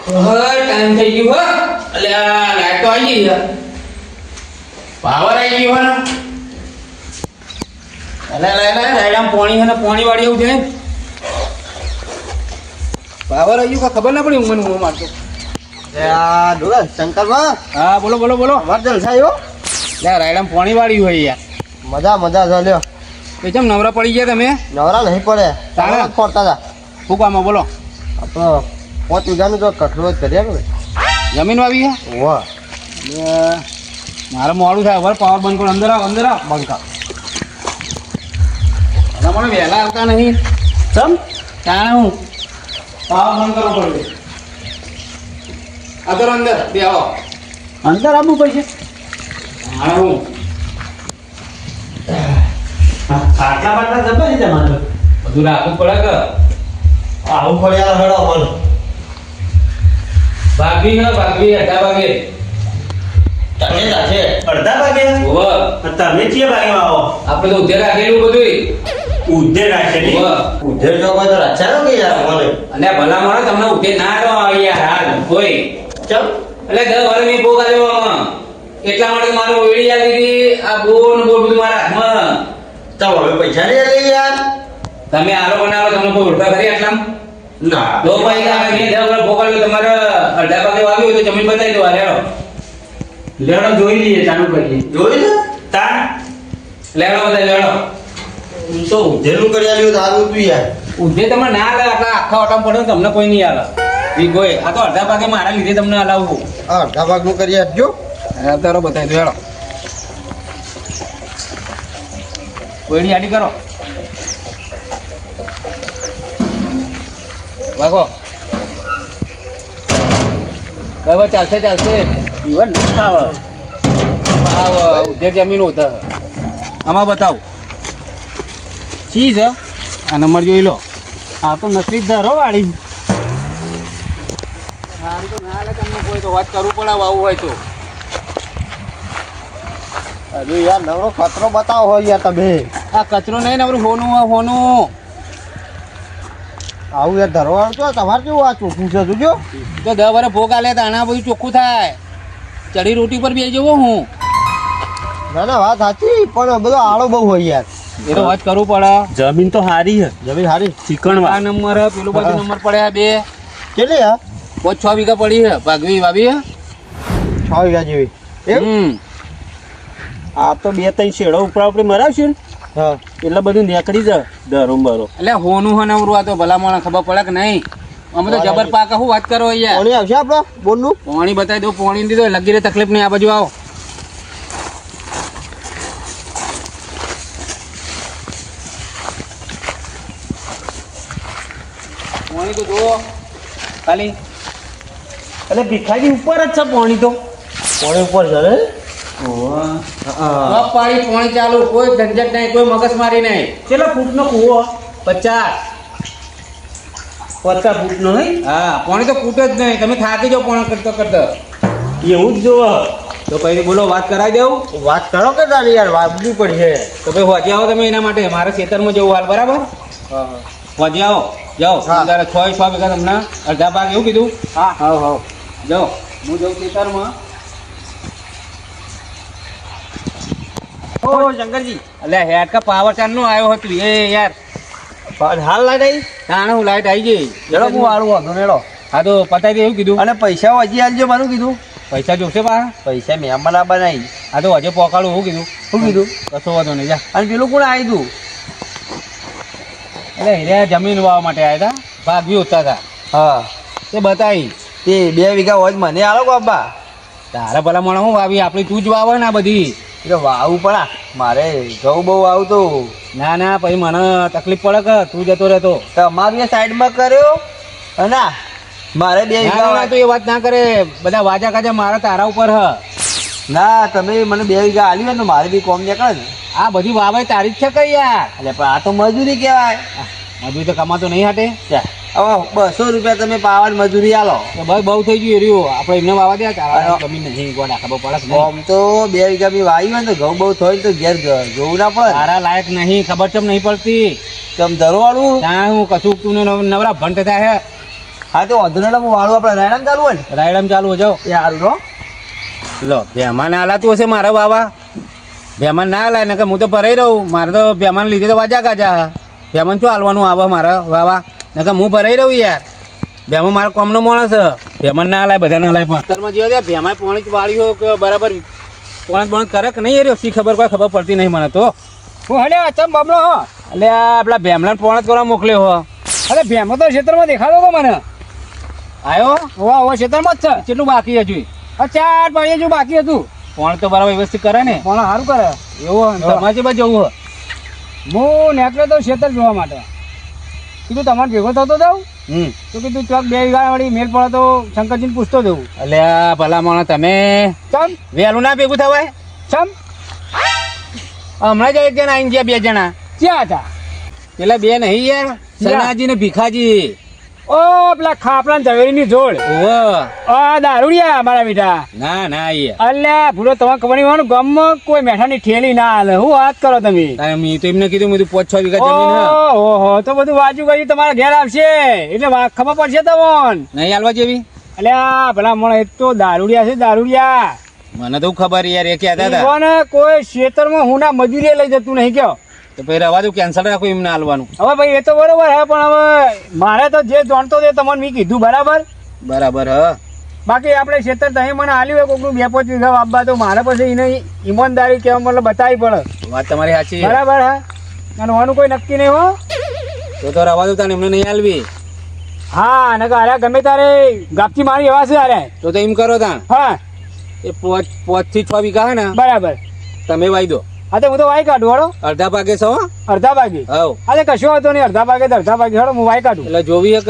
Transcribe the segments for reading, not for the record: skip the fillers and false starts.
Time થઈ ગયો હો. એટલે આ લાઈટ તો આવી ગઈ છે. પાવર આવી ગયો ને. લાઈટ પોણી છે ને પોણી વાળી એવું છે. પાવર આવી ગયું ખબર ના પડી ઊંઘ ઊંઘ મારતો. શંકરમાં હા બોલો બોલો બોલો. વર્ધન સાહેબ રાયડામ પોણી વાળી હોય યાર. મજા ચાલ્યો. એ ચમ નવરા પડી ગયા તમે? નવરા નહીં પડે તારે? ફરતા હતા શું કામ બોલો? આપણો 5 વીઘાનું તો કઠોળ જ કરી આપે. જમીન વાવી છે? વાહ મારે મોડું થાય હવે પાવર બંધ કરો. અંદર આવ બંકા મને વહેલા આવતા નહીં. ચમ ત્યાં હું પાવર બંધ કરવો પડે. અંદર અંદર બે આવો. અંદર આવવું પડશે. હા હું આટલા બાટલા જતો છે તમારે બધું રાખવું પડે કે આવું ફળિયા હળો બોલ ભાગવી અડધા ભાગે તમે છે અડધા ભાગે હોવ તમે કયા ભાગમાં આવો આપણે તો ઉધે રાખેલું બધું ઉધે રાખે ને ઉધે તો કોઈ તો રાચાનો કે યાર મને અને ભલા માણો તમને ઉધે ના રહો યાર હાલ કોઈ ચમ એટલે 10 વાર મેં ભોગ આલ્યો આમાં એટલા માટે મારું ઓળી આવી હતી. આ બોન બધું મારા હાથમાં. તો હવે પૈસા લઈ લે યાર તમે આરો બનાવો તમને કોઈ ઉડતા કરી આટલામ ના તો ભાઈ આ મેં 10 વાર ભોગ આલ્યો તમારે અડધા ભાગે વાવ્યું હોય તો જમીન બતાવી દો લેડો લેડો જોઈ લઈએ ચાલુ કરીએ. જોઈ લે તાર લેડો બધા લેડો. તો ઉધેનું કરી આલ્યું તારું તું યાર ઉધે તમને ના આલે આટલા આખા ઓટામ પડે તમને કોઈ નહીં આલે. ઈ કોઈ આ તો અડધા ભાગે મારા લીધે તમને હલાવવું. અડધા ભાગનું કરી આપજો તારો બતાવી દો હેડો. કોઈની આડી કરો વાગો. બરાબર ચાલશે ઈવન આવ ઉધે જમીન હોતા આમાં બતાવ ચીજ આ નંબર જોઈ લો. આ તો નકલી ધરો વાળી સારું તો ના લે તમને કોઈ તો વાત કરવું પડે આવું હોય તો. હજુ યાર નવરો ખતરો બતાવો હોય યાર તમે આ કચરો નહીં ને આપણું હોનું આવું યાર ધરો વાળું તો તમારે કેવું આ ચોખ્ખું છે જોજો તો 10 વાર ભોગ આલે તો આના બધું ચોખ્ખું થાય. ચડી રોટી પર બેસી જવો હું. ના વાત સાચી પણ બધો આળો બહુ હોય યાર એ તો વાત કરવું પડે. જમીન તો સારી છે, જમીન સારી ચીકણ આ નંબર હે પેલું બાજુ નંબર પડ્યા બે કેટલી યાર 5-6 વીઘા પડી છે ભાગવી વાવી હે. 6 વીઘા જેવી એમ આ તો 2-3 શેડો ઉપર આપણે મરાવશું ને હા એટલે બધું નીકળી જાય દરો બરો. એટલે હોનું હે નવરું આ તો ભલા મને ખબર પડે કે નહીં. અમે તો જબર પાક શું વાત કરો યાર. પાણી આવશે આપણો બોલનું પાણી બતાવી દો. પાણી દીધો લગી રે તકલીફ નહીં. આ બાજુ આવો. પાણી તો જુઓ ખાલી. એટલે ભીખાજી ઉપર જ છે પાણી તો. પાણી ઉપર છે ને પાણી પાણી ચાલુ. કોઈ ઝંઝટ નહીં, કોઈ મગજમારી નહીં. કેટલા ફૂટનો કૂવો? 50. 50 ફૂટનો નહીં? હા પાણી તો કૂટે જ નહીં. તમે થાકી જાઓ પાણી કરતા. એવું જ જોવો. તો પછી બોલો વાત કરાવી દેવું. વાત કરો કે તારી યાર વાપરી પડી છે તો ભાઈ હોજી આવો તમે એના માટે. મારે ખેતરમાં જવું હાલ બરાબર. હોજી આવો જાઓ. હા. 6 વીઘા તમને અડધા ભાગ એવું કીધું. હા હા જાઓ. હું જાઉં ખેતરમાં. ઓ શંકરજી એટલે હેડ કા પાવર ચાર નો આવ્યો હતું એ યાર. હાલ લાઈટ આવી તાણે હું લાઈટ આવી ગઈ. ચલો હું વાળું વાંધો નેડો હા તો પતાવી દે એવું કીધું. અને પૈસા હજી આલજો મારું કીધું પૈસા જોશે પા. પૈસા મહેમાન આ બનાવી હા તો હજે પોકાળું એવું કીધું. શું કીધું કશો વાંધો નહીં જા. અને પેલું કોણ આવી તું એટલે હીરા જમીન વાવવા માટે આવ્યા હતા. ભાગવી હોતા હતા હા તે બતાવી. તે 2 વીઘા હોય મને આલો બાબા તારા ભલા મને હું વાવી આપણી તું જ વાવે ને આ બધી. એટલે વાવું પડા મારે ઘઉં બહુ આવું તો ના પછી મને તકલીફ પડે કે તું જતો રહેતો. તમારી સાઈડમાં કર્યો ના મારે 2 વીઘા ના તો એ વાત ના કરે. બધા વાજા કાજા મારા તારા ઉપર હ. ના તમે મને 2 વીઘા આલી હોય ને મારે બી કોમ નીકળે ને આ બધી વાવે તારી જ છે કઈ યાર. એટલે પણ આ તો મજૂરી કહેવાય મજૂરી તો કમાતો નહીં હાટે. હવે 200 રૂપિયા તમે પાવાની મજૂરી આલો તો બસ બહુ થઈ ગયું રહ્યું. આપણે એમને વાવા દે. તારા જમીન નહીં ગોડા ખબર પડે કે નહીં. આમ તો 2 વીઘા બી વાવી હોય ને તો ઘઉં બહુ થાય તો ઘેર જોવું ના પડે તારા લાયક નહીં. ખબર ચમ નહીં પડતી. તમ ધરો વાળું ત્યાં હું કશું તું નવરા ભંટ થાય હે. હા તો વાંધો નહીં, હું વાળું આપણે રાયડામ ચાલુ હોય ને રાયડામ ચાલુ હો જાઓ. એ સારું રો. લો ભેમાન હાલાતું હશે મારા બાબા. ભેમાન ના હાલાય ને કે હું તો ભરાઈ રહું. મારે તો ભેમાન લીધે તો વાજા કાજા. ભેમાન શું હાલવાનું આવે મારા બાબા ને કે હું ભરાઈ રહું યાર. ભેમા મારા કોમનો માણસ છે. ભેમાન ના હાલાય, બધા ના હાલાય. પણ અત્યારમાં જે ભેમાય પોણી જ વાળ્યો કે બરાબર પોણી કરે કે નહીં યાર, સી ખબર કોઈ ખબર પડતી નહીં મને તો. હું હલે ચમ બબલો હો. એટલે આ પેલા ભેમલાને પોણ જ કરવા મોકલ્યો હો. અરે ભેમો તો ક્ષેત્રમાં દેખાડો તો મને. આવ્યો હોવા હોવા ક્ષેત્રમાં જ છે. કેટલું બાકી હજુ? આ 4 પાણી જેવું બાકી હતું. પોણ તો બરાબર વ્યવસ્થિત કરે ને. પણ સારું કરે. એવું તમારે જે બાજુ જવું હું નીકળ્યો તો ક્ષેત્ર જોવા માટે. કીધું તમારે ભેગો થતો જાઉં. હમ તો કીધું ચોક 2 વીઘા વાળી મેલ પડે તો શંકરજીને પૂછતો જવું. એટલે આ ભલા માણસ તમે ચમ વહેલું ના ભેગું થવાય. ચમ હમણાં જ એક જણા આવીને ગયા, 2 જણા. ક્યાં હતા? પેલા 2 નહીં યાર, સનાજી ને ભીખાજી. ઓ પેલા ખાપલા ઝવેરીની જોડ. ઓહો. આ દારૂડિયા મારા બેટા. ના ના યાર, અલ્યા ભૂલો તમારે ખબર નહીં હોવાનું, ગામમાં કોઈ મેઠાની ઠેલી ના હાલે. હું વાત કરો તમે? મેં તો એમને કીધું, મેં 5-6 વીઘા જમીન હે. ઓહો, તો બધું વાંચું ગયું તમારા ઘેર આવશે એટલે ખબર પડશે તમને. નહીં હાલવા જેવી. અલ્યા ભલા મને એ તો દારૂડિયા છે, દારૂડિયા. મને તો ખબર યાર, એ કહેતા હતા. ઈવોને કોઈ ખેતરમાં હું ના મજૂરી લઈ જતું નહીં કયો. તો પછી રવા દઉં, કેન્સલ રાખું એમને હાલવાનું. હવે ભાઈ એ તો બરોબર હે, પણ હવે મારે તો જે જાણતો તે તમને મેં કીધું બરાબર. બરાબર હ. બાકી આપણે ખેતર તમે મને હાલ્યું હોય કોકનું 2-5 વીઘા વાપવા, તો મારે પછી એને ઈમાનદારી કેવા મતલબ બતાવી પડે. વાત તમારી સાચી છે. બરાબર હે. અને વાનું કોઈ નક્કી નહીં હો. તો રવા દઉં, તને એમને નહીં હાલવી. હા ને અરે ગમે તારે ગાપથી મારી એવા છે અરે. તો એમ કરો તાણ, હા એ 5 થી 6 વીઘા હે ને, બરાબર. તમે વાઈ દો. હા તો હું તો વાઈ કાઢું હળો. અડધા ભાગે છો? અડધા ભાગે. હવ. અરે કશો હતો નહીં, અડધા ભાગે તો અડધા ભાગે હળો હું વાઈ કાઢું. એટલે જોવી એક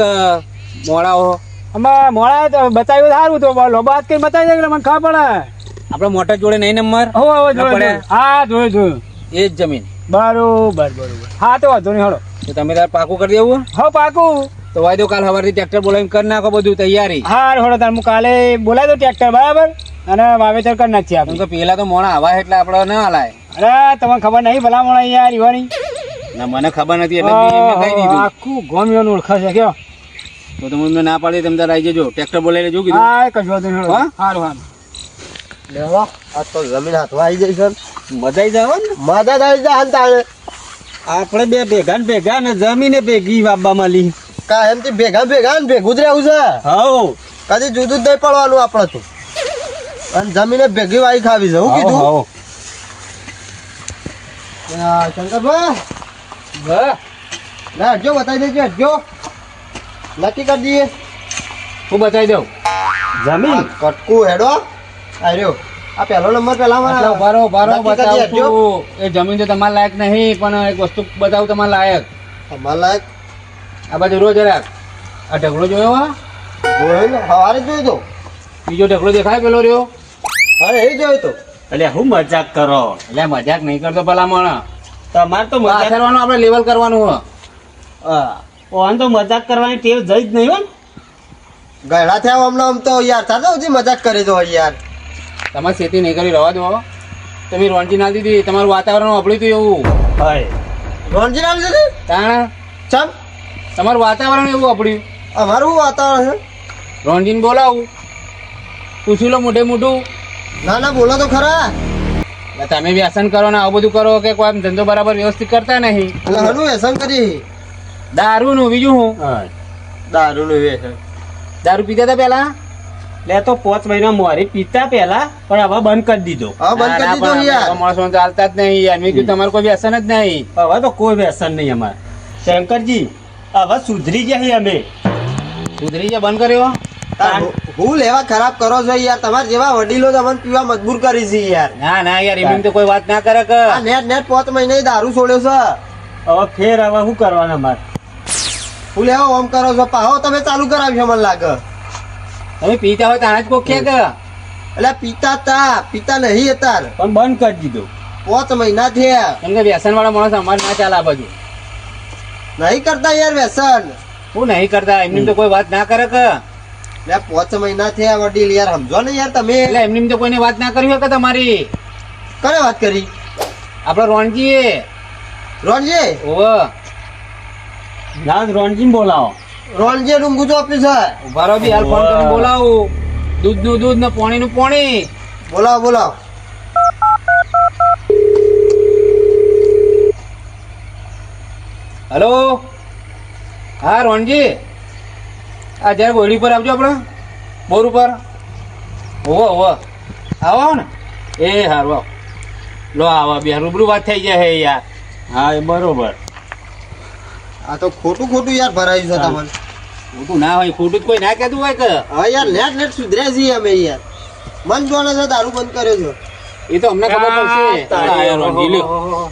મોડા હો. આમાં મોડા તો બતાવ્યું સારું, તો લોબા હાથ કઈ બતાવી દે એટલે મને ખબર પડે. આપડે મોટા જોડે નહીં નંબર. હો હવે ના પડે. જોયું. હા જોયું. એ જ જમીન. બરોબર. હા તો વાંધો નહીં હળો. તો તમે તાર પાકું કરી દેવું. હો પાકું. તો વાયદો કાલ સવારથી ટ્રેક્ટર બોલાવીને કરી નાખો બધું તૈયારી. હા હળો તાર હું કાલે બોલાવી દઉં ટ્રેક્ટર બરાબર, અને વાવેતર કરી નાખીએ કેમ આપણે. કે પેલા તો મોણા આવા એટલે આપડે ના હલાય. અરે તમને ખબર નહીં ભલામણ યાર ઈવાની. ના મને ખબર નથી એટલે મેં એમને કહી દીધું. આખું ગામ એનું ઓળખે છે કયો. તો તમે એમને ના પાડી તેમ તાર આવી જજો, ટ્રેક્ટર બોલાવી લેજો કીધું. હા કશું વાંધો નહીં હળો. હા? સારું. લેવા આ તો જમીન હાથમાં આવી જાય છે. બધાઈ જાવ ને. મજા આવી જાય ને તારે. આપણે બે ભેગા ને ભેગા ને જમીને ભેગી વાપવા મળી. કા એમથી ભેગા ને ભેગું જ રહેવું છે. હવ કદી જુદું જ નહીં પડવાનું આપણે તો. અને જમીને ભેગી વાઈ ખાવી છે. હું કીધું શંકરભાઈ ના હટજો, બતાવી દેજો. હટજો નક્કી કરી દઈએ. હું બતાવી દઉં. જમીન કટકું હેડો આવ્યો. આ પહેલો નંબર પેલા બારો નક્કી કરી બતાવું દેજો. છું. એ જમીન તો તમારે લાયક નહીં, પણ એક વસ્તુ બતાવું તમારે લાયક. અમારા લાયક આ બાજુ રોજ જરાક આ ઢગલો જોયો હા? જોયું ને, સવારે જ જોયું તો. બીજો ઢગલો દેખાય પેલો રહ્યો. અરે એ જોયું તો. એટલે હું મજાક કરો. એટલે મજાક નહીં કરતો ભલામણ. તમારે તો મજાક પાછળવાનું આપણે લેવલ કરવાનું હો. ઓન તો મજાક કરવાની ટેવ જઈ જ નહીં હોય ને. ગયડા થયા હમણાં આમ તો યાર તારે સુધી મજાક કરી દો યાર. તમારે ખેતી નહીં કરી રવા દો. તમે રોનજી ના દીધી, તમારું વાતાવરણ વાપર્યું હતું એવું. હોય રોનજી નામ છે તાણ ચમ તમારું વાતાવરણ એવું વાપર્યું. અમારું શું વાતાવરણ છે? રોનજીને બોલાવું, પૂછી લો મોટે મોટું. ના ના બોલો તો ખરા. એટલે તમે વ્યસન કરો ને આવું બધું કરો કે કોઈ આમ ધંધો બરાબર વ્યવસ્થિત કરતા નહીં. એટલે હનું વ્યસન કરી? દારૂનું બીજું હું. દારૂનું વ્યસન. દારૂ પીતા હતા પેલા? લે તો 5 મહિના મોરી પીતા પેલા, પણ હવે બંધ કરી દીધો. હા બંધ કરી દીધો યાર. માણસો ચાલતા જ નહીં યાર. મેં કીધું તમારે કોઈ વ્યસન જ નહીં. હવે તો કોઈ વ્યસન નહીં અમારે. શંકરજી હવે સુધરી ગયા અમે. સુધરી જાય, બંધ કર્યો. હું લેવા ખરાબ કરો છો યાર. તમારા જેવા વડીલો તમને પીવા મજબૂર કરી છે યાર. ના ના યાર, એમ તો કોઈ વાત ના કરે કે. આ નેટ 5 મહિને દારૂ છોડ્યો છે. હવે ફેર હવે શું કરવાના અમારે? હું લેવા ઓમ કરો છો પાહો તમે ચાલુ કરાવ્યો મને લાગે. તમે પીતા હોય તાણા જ કોક કે. એટલે પીતા નહીં અતાર. પણ બંધ કરી દીધો. 5 મહિના થયા. કેમ કે વ્યસન વાળા માણસ અમારે ના ચાલે આ બાજુ. નહીં કરતા યાર વ્યસન. હું નહીં કરતા, એમની તો કોઈ વાત ના કરે કે. એટલે 5 મહિના થયા વડીલ યાર, સમજો ને યાર તમે. એટલે એમની તો કોઈને વાત ના કરી હોય કે તમારી. કોને વાત કરી? આપડે રોનજી રોનજી ઓવ. ના રોનજી બોલાવો. રોનજી ડુંગુ ચોપી છે. ઉભા રહો બી હાલ ફોન કરીને બોલાવું. દૂધનું દૂધ ને પાણીનું પાણી. બોલાવો બોલાવો. હલો હા રોનજી, આ જરા બોડી પર આવજો આપણે, બોર ઉપર. હોવો હોવો આવો ને. એ હારું આવો. લો આવા બે રૂબરૂ વાત થઈ જાય હે યાર. હા એ બરોબર. આ તો ખોટું ખોટું યાર ભરાયું છે તમને. ખોટું ના હોય, ખોટું જ કોઈ ના કહેતું હોય કે. હવે યાર નેટ નેટ સુધર્યા છીએ અમે યાર. મન જોને છે દારૂ બંધ કર્યો છે. એ તો અમને ખબર પડશે. આયા રોનજી લ્યો.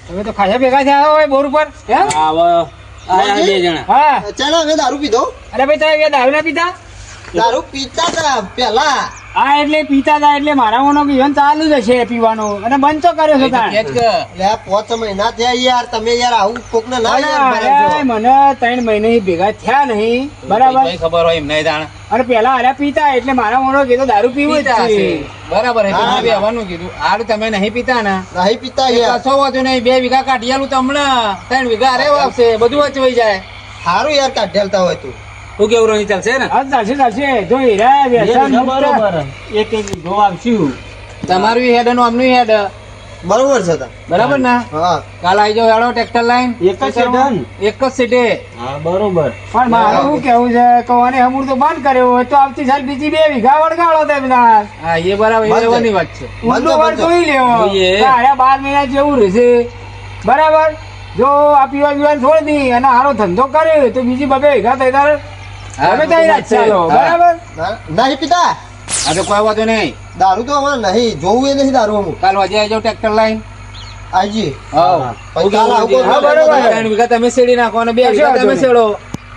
તમે તો ખાસા ભેગા થયા હોય બોર ઉપર હે? આવો આયા બે જણા. હા ચાલો અમે દારૂ પીધો. અરે ભાઈ તમે બે દારૂ ના પીતા? દારૂ પીતા હતા પેલા. હા એટલે પીતા હતા એટલે મારા મોનો જીવન ચાલુ જ હશે પીવાનો, અને બંધ તો કર્યો છે તાણ. કે જ કે. એટલે આ 5 મહિના થયા યાર. તમે યાર આવું કોકને ના યાર અરે ભરાવજો. મને 3 મહિને ભેગા થયા નહીં બરાબર. કઈ ખબર હોય એમ નહીં જાણે. અને પેલા હારે પીતા એટલે મારા મોનો કીધું દારૂ પીવું જ પીતા છે. હશે. બરાબર હે. હા, તમે બી આવવાનું કીધું. હારું તમે નહીં પીતા ને નહીં પીતા એ યાર. કશો વાંધો નહીં. 2 વીઘા કાઢી આલું તમને. 3 વીઘા અરે આવશે. બધું વચવાઈ જાય. સારું યાર કાઢેલતા હોય તું. શું કેવું રોની ચાલશે ને? હા ચાલશે ચાલશે. જો હીરા વ્યસન મુક્ત. બરોબર. એક એક જો આવશું. તમારું હેડ અને આમનું હેડ. બરોબર છે તા. બરાબર ને? હા કાલ આવી જાઓ હેડો ટ્રેક્ટર લાઈન. એક જ સેડન. એક જ સીટે. હા બરોબર. પણ મારું શું કેવું છે કે આને હમુર તો બંધ કર્યો હોય તો આવતી સાલ બીજી 2 વીઘા વળગાડો તમે બધા. હા એ બરાબર. એ બંધ. લેવાની વાત છે. ઊંડો વળ જોઈ લેવો. જોઈએ. તારે 12 મહિના જેવું રહેશે બરાબર. જો આ પીવા પીવાનું છોડી દી અને હારો ધંધો કરે તો બીજી 2 વીઘા થઈ તારે હા, તમે બધું તઈ વાત છે. ચાલો હા. બરાબર. નહીં પીતા. આ તો કોઈ વાંધો નહીં. દારૂ તો અમારે નહીં જોવું એ નહીં દારૂ અમુક. કાલ વાજે આવી જાઓ ટ્રેક્ટર લાઈન. આજી હા. પછી કાલ આવું હા, કરજો. બરોબર. 3 વીઘા તમે શેડી નાખો અને 2 કશો વીઘા તમે વાંધો શેડો.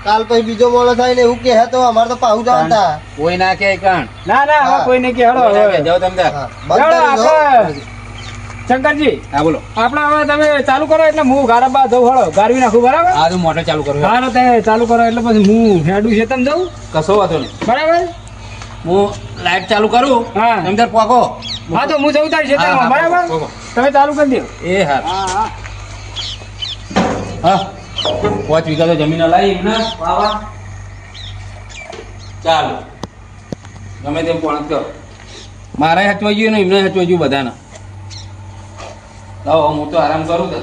કાલ પછી બીજો મોડો થાય ને એવું કે હે તો અમારે તો પાહુ જવાતા. કોઈ ના કે કણ. ના ના હવે હા. કોઈને કે હેડો કોઈ ના કે. હવે. જાઓ તમે તાર. હા, બંધ હેડો કરી દો. આપણે શંકરજી હા બોલો. આપણે હવે તમે ચાલુ કરો એટલે હું ગારબા જઉં હળો ગારવી નાખું બરાબર. આ તો મોટર ચાલુ કરું. હાલો તમે ચાલુ કરો એટલે પછી હું હેડું છે તમે જવું કશો વાંધો નહીં. બરાબર. હું લાઈટ ચાલુ કરું. હા. તમે તાર પોકો. હા તો હું જઉં તારી હા, ખેતરમાં હા, બરાબર. પોકો. તમે ચાલુ કરી દો. એ હા. હા હા 5 વીઘા તો જમીન લાવી ને વાવા. ચાલો ગમે તેમ પણ કરો. મારે હચવાઈ ગયું ને એમને હચવાઈ ગયું બધાને. લાવો હું તો આરામ કરું તો.